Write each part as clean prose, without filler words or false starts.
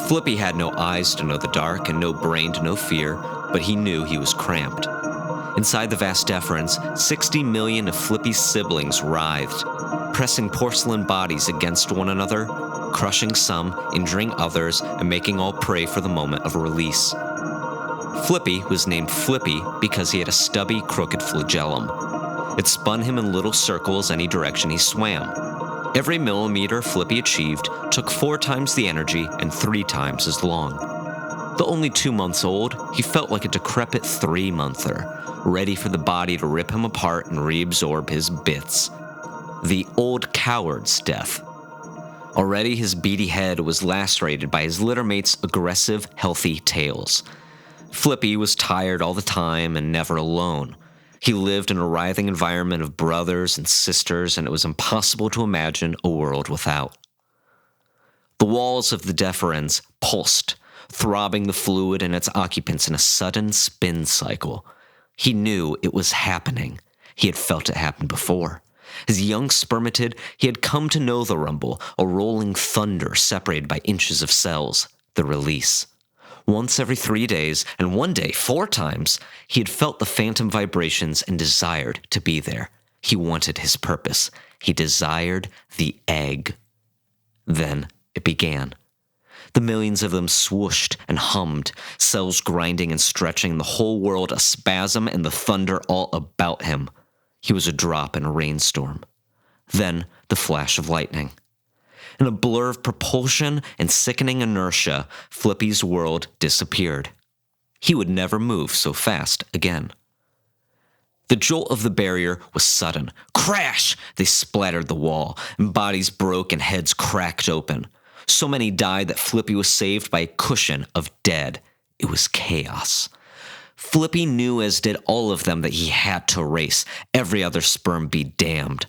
Flippy had no eyes to know the dark and no brain to know fear, but he knew he was cramped. Inside the vast deference, 60 million of Flippy's siblings writhed, pressing porcelain bodies against one another, crushing some, injuring others, and making all pray for the moment of release. Flippy was named Flippy because he had a stubby, crooked flagellum. It spun him in little circles any direction he swam. Every millimeter Flippy achieved took 4 times the energy and 3 times as long. Though only 2 months old, he felt like a decrepit 3-monther, ready for the body to rip him apart and reabsorb his bits. The old coward's death. Already his beady head was lacerated by his littermates' aggressive, healthy tails. Flippy was tired all the time and never alone. He lived in a writhing environment of brothers and sisters, and it was impossible to imagine a world without. The walls of the deferens pulsed, throbbing the fluid and its occupants in a sudden spin cycle. He knew it was happening. He had felt it happen before. As a young spermatid, he had come to know the rumble, a rolling thunder separated by inches of cells, the release. Once every 3 days, and one day 4 times, he had felt the phantom vibrations and desired to be there. He wanted his purpose. He desired the egg. Then it began. The millions of them swooshed and hummed, cells grinding and stretching, the whole world a spasm and the thunder all about him. He was a drop in a rainstorm. Then the flash of lightning. In a blur of propulsion and sickening inertia, Flippy's world disappeared. He would never move so fast again. The jolt of the barrier was sudden. Crash! They splattered the wall, and bodies broke and heads cracked open. So many died that Flippy was saved by a cushion of dead. It was chaos. Flippy knew, as did all of them, that he had to race. Every other sperm be damned.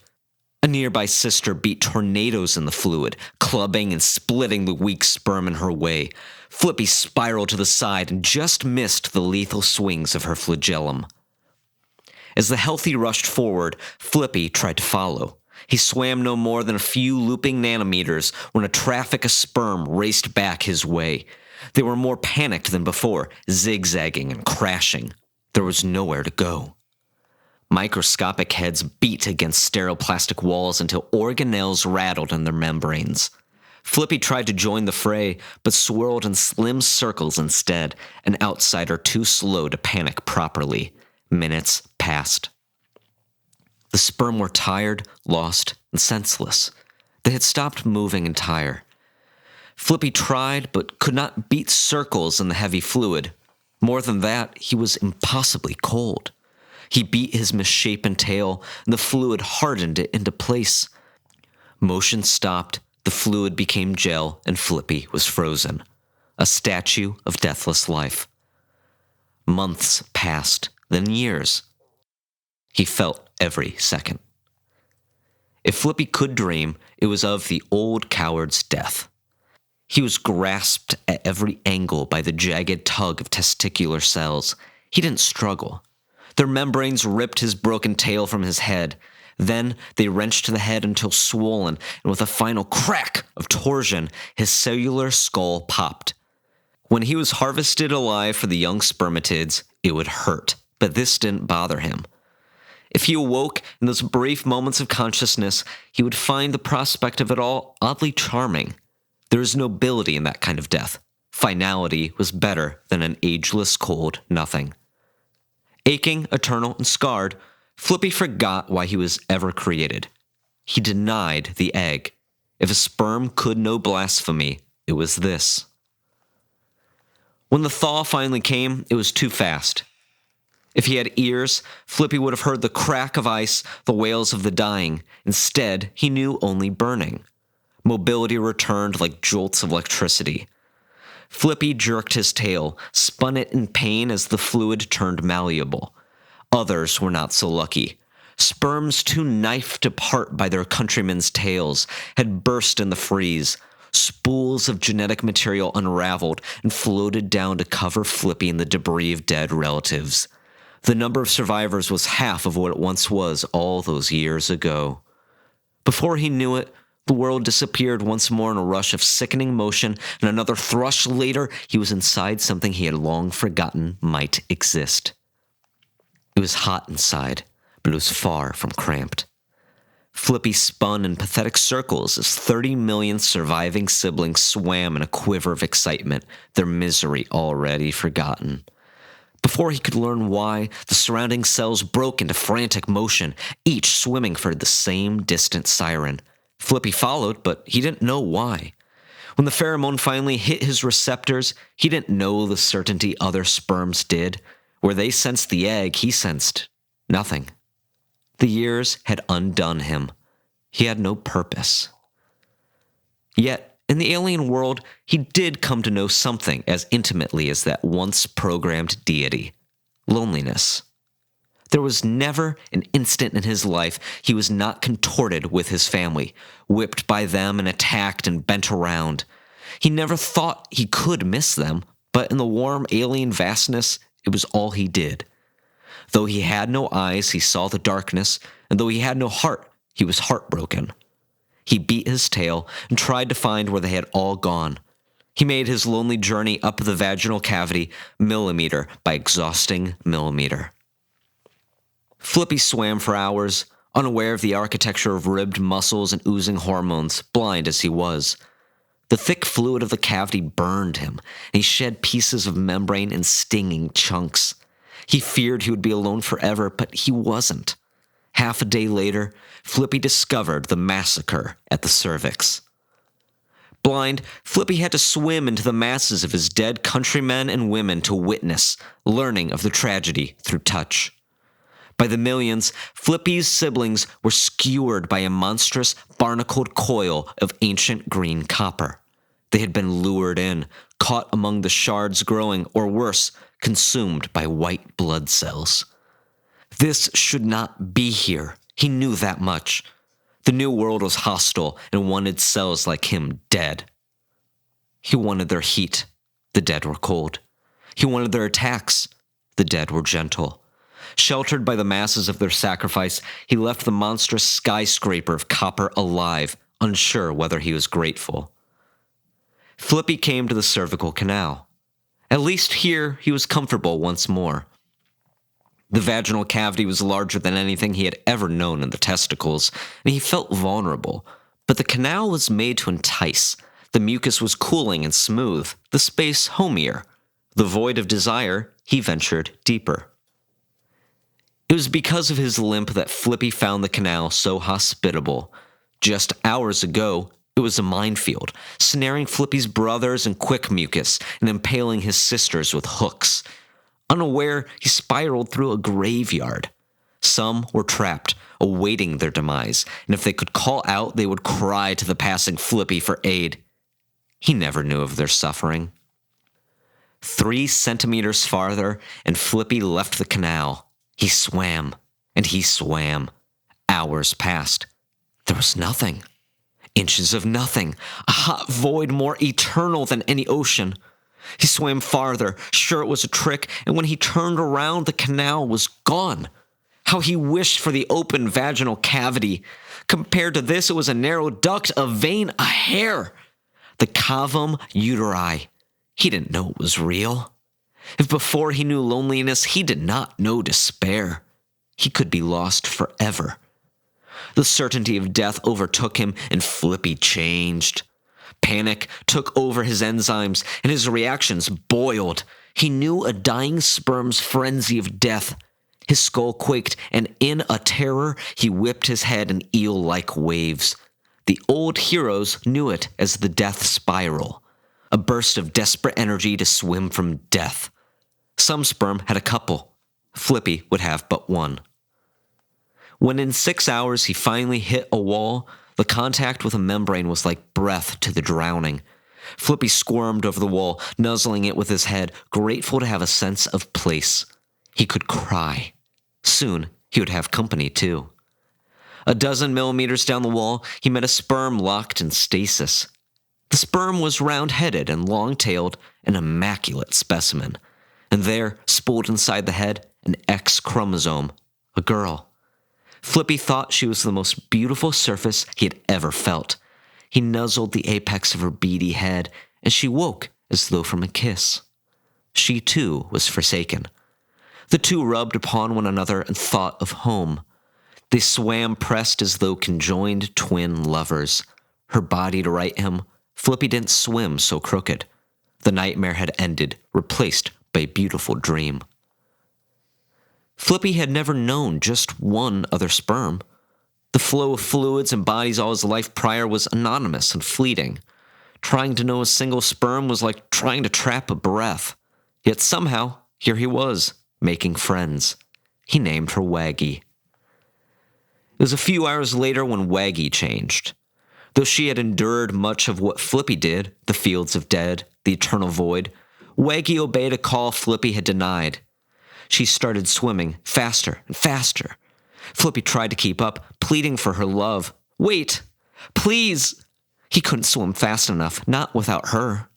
A nearby sister beat tornadoes in the fluid, clubbing and splitting the weak sperm in her way. Flippy spiraled to the side and just missed the lethal swings of her flagellum. As the healthy rushed forward, Flippy tried to follow. He swam no more than a few looping nanometers when a traffic of sperm raced back his way. They were more panicked than before, zigzagging and crashing. There was nowhere to go. Microscopic heads beat against sterile plastic walls until organelles rattled in their membranes. Flippy tried to join the fray, but swirled in slim circles instead, an outsider too slow to panic properly. Minutes passed. The sperm were tired, lost, and senseless. They had stopped moving entire. Flippy tried, but could not beat circles in the heavy fluid. More than that, he was impossibly cold. He beat his misshapen tail, and the fluid hardened it into place. Motion stopped, the fluid became gel, and Flippy was frozen. A statue of deathless life. Months passed, then years. He felt every second. If Flippy could dream, it was of the old coward's death. He was grasped at every angle by the jagged tug of testicular cells. He didn't struggle. Their membranes ripped his broken tail from his head. Then they wrenched the head until swollen, and with a final crack of torsion, his cellular skull popped. When he was harvested alive for the young spermatids, it would hurt, but this didn't bother him. If he awoke in those brief moments of consciousness, he would find the prospect of it all oddly charming. There is nobility in that kind of death. Finality was better than an ageless, cold nothing. Aching, eternal, and scarred, Flippy forgot why he was ever created. He denied the egg. If a sperm could know blasphemy, it was this. When the thaw finally came, it was too fast. If he had ears, Flippy would have heard the crack of ice, the wails of the dying. Instead, he knew only burning. Mobility returned like jolts of electricity. Flippy jerked his tail, spun it in pain as the fluid turned malleable. Others were not so lucky. Sperms too knifed apart by their countrymen's tails had burst in the freeze. Spools of genetic material unraveled and floated down to cover Flippy in the debris of dead relatives. The number of survivors was half of what it once was all those years ago. Before he knew it, The world disappeared once more in a rush of sickening motion, and another thrush later, he was inside something he had long forgotten might exist. It was hot inside, but it was far from cramped. Flippy spun in pathetic circles as 30 million surviving siblings swam in a quiver of excitement, their misery already forgotten. Before he could learn why, the surrounding cells broke into frantic motion, each swimming for the same distant siren. Flippy followed, but he didn't know why. When the pheromone finally hit his receptors, he didn't know the certainty other sperms did. Where they sensed the egg, he sensed nothing. The years had undone him. He had no purpose. Yet, in the alien world, he did come to know something as intimately as that once programmed deity: loneliness. There was never an instant in his life he was not contorted with his family, whipped by them and attacked and bent around. He never thought he could miss them, but in the warm alien vastness, it was all he did. Though he had no eyes, he saw the darkness, and though he had no heart, he was heartbroken. He beat his tail and tried to find where they had all gone. He made his lonely journey up the vaginal cavity, millimeter by exhausting millimeter. Flippy swam for hours, unaware of the architecture of ribbed muscles and oozing hormones, blind as he was. The thick fluid of the cavity burned him, and he shed pieces of membrane in stinging chunks. He feared he would be alone forever, but he wasn't. Half a day later, Flippy discovered the massacre at the cervix. Blind, Flippy had to swim into the masses of his dead countrymen and women to witness, learning of the tragedy through touch. By the millions, Flippy's siblings were skewered by a monstrous, barnacled coil of ancient green copper. They had been lured in, caught among the shards growing, or worse, consumed by white blood cells. This should not be here. He knew that much. The new world was hostile and wanted cells like him dead. He wanted their heat. The dead were cold. He wanted their attacks. The dead were gentle. Sheltered by the masses of their sacrifice, he left the monstrous skyscraper of copper alive, unsure whether he was grateful. Flippy came to the cervical canal. At least here he was comfortable once more. The vaginal cavity was larger than anything he had ever known in the testicles, and he felt vulnerable. But the canal was made to entice. The mucus was cooling and smooth, the space homier. The void of desire, he ventured deeper. It was because of his limp that Flippy found the canal so hospitable. Just hours ago, it was a minefield, snaring Flippy's brothers in quick mucus and impaling his sisters with hooks. Unaware, he spiraled through a graveyard. Some were trapped, awaiting their demise, and if they could call out, they would cry to the passing Flippy for aid. He never knew of their suffering. 3 centimeters farther, and Flippy left the canal. He swam, and he swam. Hours passed. There was nothing. Inches of nothing. A hot void more eternal than any ocean. He swam farther, sure it was a trick, and when he turned around, the canal was gone. How he wished for the open vaginal cavity. Compared to this, it was a narrow duct, a vein, a hair. The cavum uteri. He didn't know it was real. If before he knew loneliness, he did not know despair. He could be lost forever. The certainty of death overtook him, and Flippy changed. Panic took over his enzymes, and his reactions boiled. He knew a dying sperm's frenzy of death. His skull quaked, and in a terror, he whipped his head in eel-like waves. The old heroes knew it as the death spiral, a burst of desperate energy to swim from death. Some sperm had a couple. Flippy would have but one. When in 6 hours he finally hit a wall, the contact with a membrane was like breath to the drowning. Flippy squirmed over the wall, nuzzling it with his head, grateful to have a sense of place. He could cry. Soon he would have company, too. A dozen millimeters down the wall, he met a sperm locked in stasis. The sperm was round-headed and long-tailed, an immaculate specimen. And there, spooled inside the head, an X chromosome, a girl. Flippy thought she was the most beautiful surface he had ever felt. He nuzzled the apex of her beady head, and she woke as though from a kiss. She, too, was forsaken. The two rubbed upon one another and thought of home. They swam pressed as though conjoined twin lovers. Her body to right him, Flippy didn't swim so crooked. The nightmare had ended, replaced by a beautiful dream. Flippy had never known just one other sperm. The flow of fluids and bodies all his life prior was anonymous and fleeting. Trying to know a single sperm was like trying to trap a breath. Yet somehow, here he was, making friends. He named her Waggy. It was a few hours later when Waggy changed. Though she had endured much of what Flippy did, the fields of dead, the eternal void, Waggy obeyed a call Flippy had denied. She started swimming faster and faster. Flippy tried to keep up, pleading for her love. Wait! Please! He couldn't swim fast enough, not without her.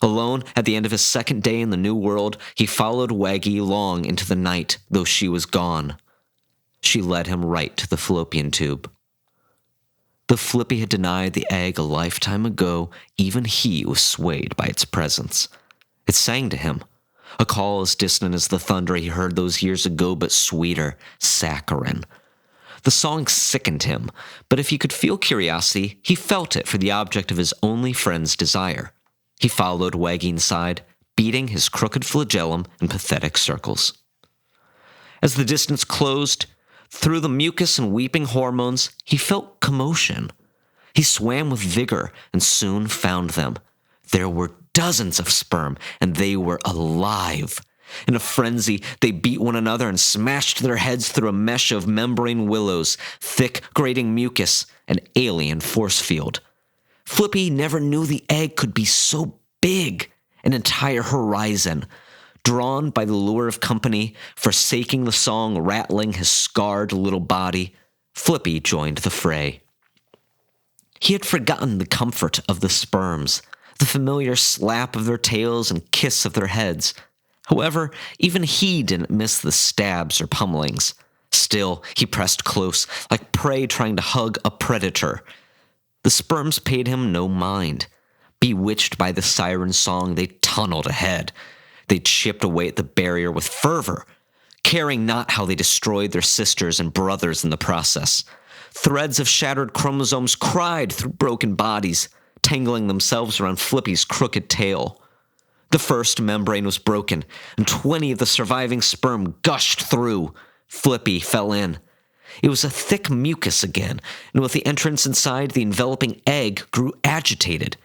Alone, at the end of his second day in the new world, he followed Waggy long into the night, though she was gone. She led him right to the fallopian tube. Though Flippy had denied the egg a lifetime ago, even he was swayed by its presence. It sang to him, a call as distant as the thunder he heard those years ago, but sweeter, saccharine. The song sickened him, but if he could feel curiosity, he felt it for the object of his only friend's desire. He followed Waggy inside, beating his crooked flagellum in pathetic circles. As the distance closed, through the mucus and weeping hormones, he felt commotion. He swam with vigor and soon found them. There were dozens of sperm, and they were alive. In a frenzy, they beat one another and smashed their heads through a mesh of membrane willows, thick, grating mucus, an alien force field. Flippy never knew the egg could be so big, an entire horizon. Drawn by the lure of company, forsaking the song rattling his scarred little body, Flippy joined the fray. He had forgotten the comfort of the sperms, the familiar slap of their tails and kiss of their heads. However, even he didn't miss the stabs or pummelings. Still, he pressed close, like prey trying to hug a predator. The sperms paid him no mind. Bewitched by the siren song, they tunneled ahead. They chipped away at the barrier with fervor, caring not how they destroyed their sisters and brothers in the process. Threads of shattered chromosomes cried through broken bodies, tangling themselves around Flippy's crooked tail. The first membrane was broken, and 20 of the surviving sperm gushed through. Flippy fell in. It was a thick mucus again, and with the entrance inside, the enveloping egg grew agitated.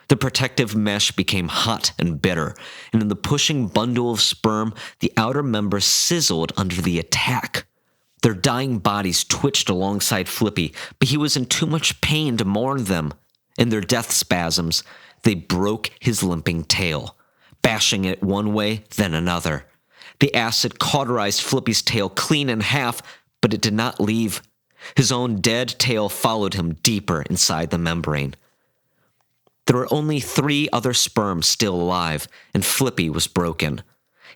The protective mesh became hot and bitter, and in the pushing bundle of sperm, the outer members sizzled under the attack. Their dying bodies twitched alongside Flippy, but he was in too much pain to mourn them. In their death spasms, they broke his limping tail, bashing it one way, then another. The acid cauterized Flippy's tail clean in half, but it did not leave. His own dead tail followed him deeper inside the membrane. There were only 3 other sperm still alive, and Flippy was broken.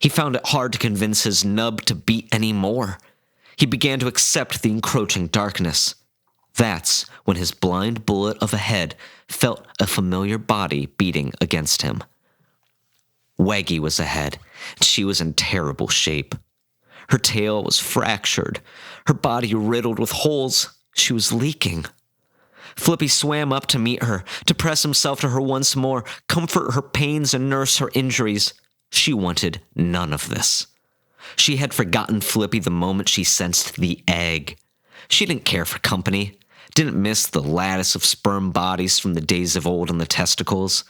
He found it hard to convince his nub to beat any more. He began to accept the encroaching darkness. That's when his blind bullet of a head felt a familiar body beating against him. Waggy was ahead, and she was in terrible shape. Her tail was fractured, her body riddled with holes. She was leaking. Flippy swam up to meet her, to press himself to her once more, comfort her pains and nurse her injuries. She wanted none of this. She had forgotten Flippy the moment she sensed the egg. She didn't care for company, didn't miss the lattice of sperm bodies from the days of old in the testicles.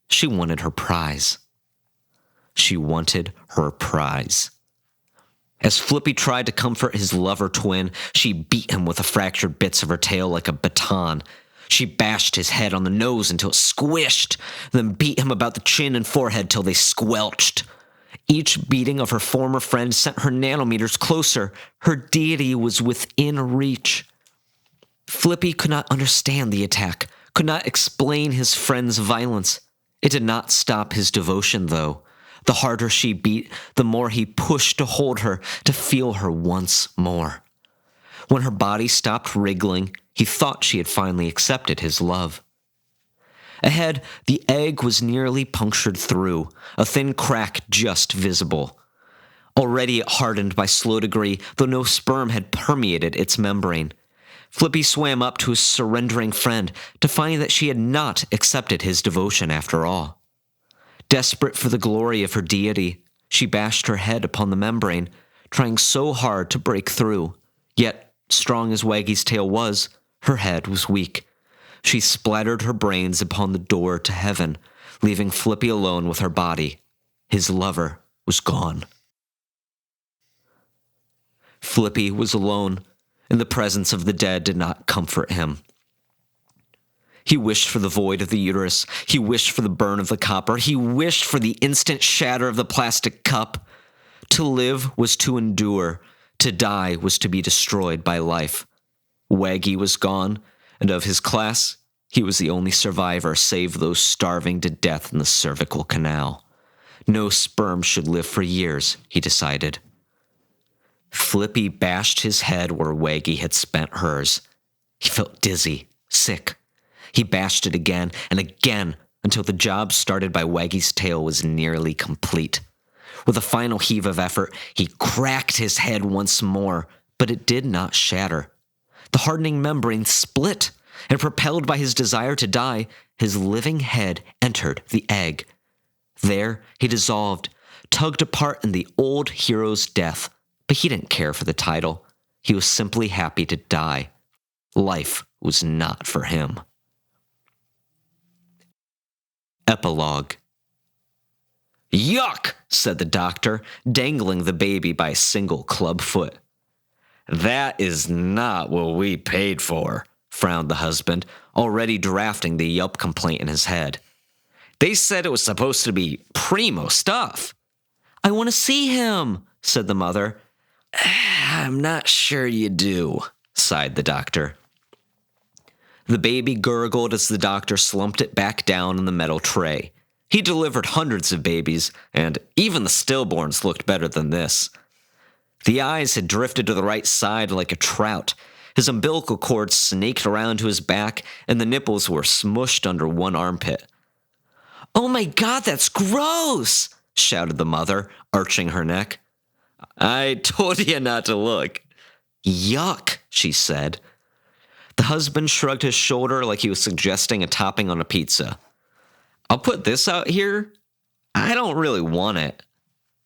She wanted her prize. She wanted her prize. As Flippy tried to comfort his lover twin, she beat him with the fractured bits of her tail like a baton. She bashed his head on the nose until it squished, then beat him about the chin and forehead till they squelched. Each beating of her former friend sent her nanometers closer. Her deity was within reach. Flippy could not understand the attack, could not explain his friend's violence. It did not stop his devotion, though. The harder she beat, the more he pushed to hold her, to feel her once more. When her body stopped wriggling, he thought she had finally accepted his love. Ahead, the egg was nearly punctured through, a thin crack just visible. Already it hardened by slow degree, though no sperm had permeated its membrane. Flippy swam up to his surrendering friend to find that she had not accepted his devotion after all. Desperate for the glory of her deity, she bashed her head upon the membrane, trying so hard to break through. Yet, strong as Waggy's tail was, her head was weak. She splattered her brains upon the door to heaven, leaving Flippy alone with her body. His lover was gone. Flippy was alone, and the presence of the dead did not comfort him. He wished for the void of the uterus. He wished for the burn of the copper. He wished for the instant shatter of the plastic cup. To live was to endure. To die was to be destroyed by life. Waggy was gone, and of his class, he was the only survivor save those starving to death in the cervical canal. No sperm should live for years, he decided. Flippy bashed his head where Waggy had spent hers. He felt dizzy, sick. He bashed it again and again until the job started by Waggy's tail was nearly complete. With a final heave of effort, he cracked his head once more, but it did not shatter. The hardening membrane split, and propelled by his desire to die, his living head entered the egg. There he dissolved, tugged apart in the old hero's death, but he didn't care for the title. He was simply happy to die. Life was not for him. Epilogue. "Yuck," said the doctor, dangling the baby by a single club foot. "That is not what we paid for," frowned the husband, already drafting the Yelp complaint in his head. "They said it was supposed to be primo stuff." "I want to see him," said the mother. "I'm not sure you do," sighed the doctor. The baby gurgled as the doctor slumped it back down in the metal tray. He delivered hundreds of babies, and even the stillborns looked better than this. The eyes had drifted to the right side like a trout. His umbilical cord snaked around to his back, and the nipples were smushed under one armpit. "Oh my God, that's gross!" shouted the mother, arching her neck. "I told you not to look." "Yuck," she said. The husband shrugged his shoulder like he was suggesting a topping on a pizza. "I'll put this out here. I don't really want it."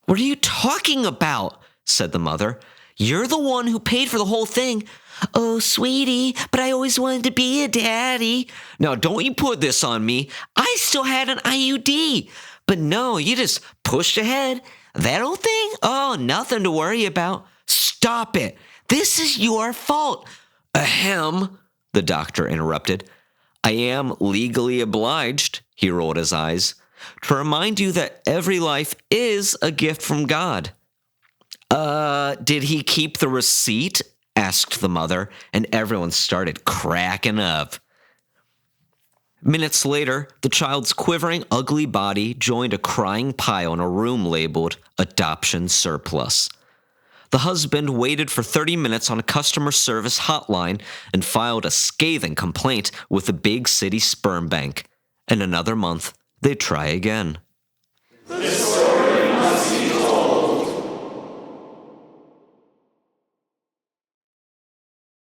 "What are you talking about?" said the mother. "You're the one who paid for the whole thing." "Oh, sweetie, but I always wanted to be a daddy." "Now, don't you put this on me. I still had an IUD. But no, you just pushed ahead. That old thing? Oh, nothing to worry about." "Stop it. This is your fault." "Ahem," the doctor interrupted. "I am legally obliged," he rolled his eyes, "to remind you that every life is a gift from God." Did he keep the receipt?" asked the mother, and everyone started cracking up. Minutes later, the child's quivering, ugly body joined a crying pile in a room labeled Adoption Surplus. The husband waited for 30 minutes on a customer service hotline and filed a scathing complaint with the big city sperm bank. In another month, they'd try again.